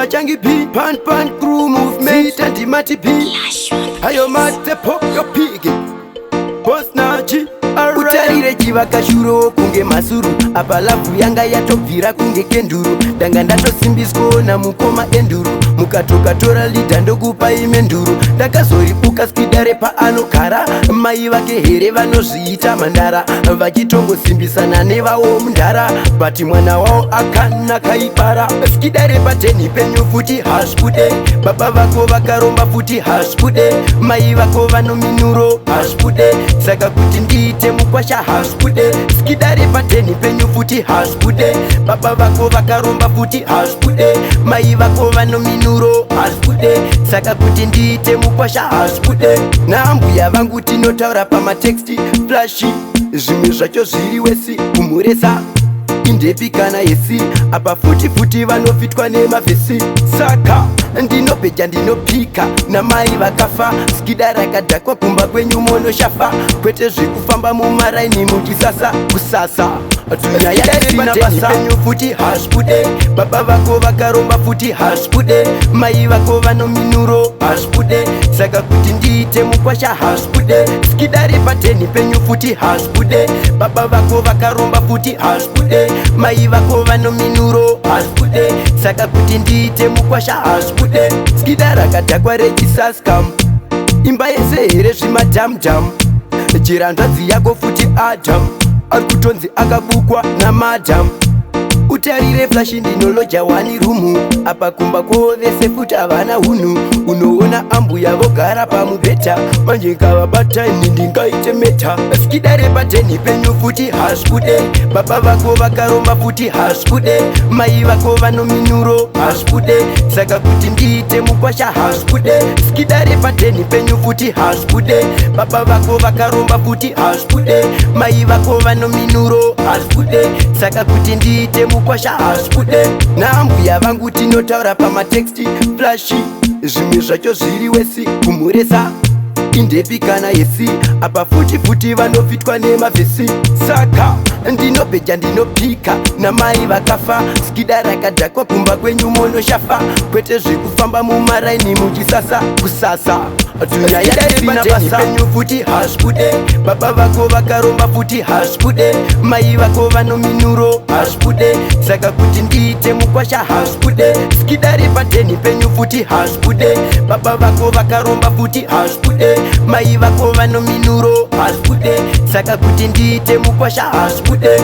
na changi pi pan crew movement Sita ndimati pi Hayo mate pop yo pigi Boss nachi Utarire chivaka shuro kunge masuru Apa lafu yanga yatobvira kunge kenduru Danga ndatosimbiswa na mukoma enduru Mukatoka tora lida ndokupa ime nduru Ndakazoripuka skidare pa anokara Mai vake here vanozviita mandara Vachitongo simbisana nevawo mundara Bati mwana wao akana kaipara Skidare pateni penyu futi hashpude Baba vako vakaromba futi hashpude Mai vako vanominuro hashpude Saka kuti ndiite mukwasha hashpude Skidare pateni penyu futi hashpude Baba vako vakaromba futi hashpude Mai vako vanominuro hashpude Saka kuti ndiite mukwasha hashpude Nambuya vangu tinotaura pamatexti flashi Zvimwe zvacho zviri wesi kumuresa Indepi kana yesi Apa futi vanofitwa nemavhesi Saka ndinobeja ndinopika Namai vakafa Skida rakadhakwa kumba kwenyu mono shafa Kwete zvikufamba mumaraini mukisasa kusasa Penyu futi hashpude Baba vako vakaromba futi hashpude Mai vako vanominuro hashpude Saka kuti ndiite mukwasha hashpude Skidare pateni penyu futi hashpude Baba vako vakaromba futi hashpude Mai vako vanominuro hashpude Saka kuti ndiite mukwasha hashpude Skida rakadhakwa rechisaskam Imba yese here zvimadhamdham Chirandadzi yako futi adam Arikutonzi akabukwa na madam Utarire flash ndinoloja wani rumu Apa kumba vese futi havana hunu Unoona ambuya vogara pamubeta Manje nkavabata ini ndingaite meta Skidare pateni penyu futi hashpude Baba vako vakaromba futi hashpude Mai vako vanominuro hashpude Saka kuti ndiite mukwasha hashpude Skidare pateni penyu futi hashpude Baba vako vakaromba futi hashpude Mai vako vanominuro hashpude Saka kuti ndiite mukwasha hashpude Nambuya vangu tinotaura pamatexti flashi Zvimwe zvacho zviri wesi kumuresa Indepi kana yesi Apa futi vanofitwa nemavhesi Saka ndinobeja ndinopika Namai vakafa Skida rakadhakwa kumba kwenyu mono shafa Kwete zvikufamba mumaraini mukisasa kusasa Penyu futi hashpude Baba vako vakaromba futi hashpude Mai vako vanominuro hashpude Saka kuti ndiite mukwasha hashpude Skidare pateni penyu futi hashpude Baba vako vakaromba futi hashpude Mai vako vanominuro hashpude Saka kuti ndiite mukwasha hashpude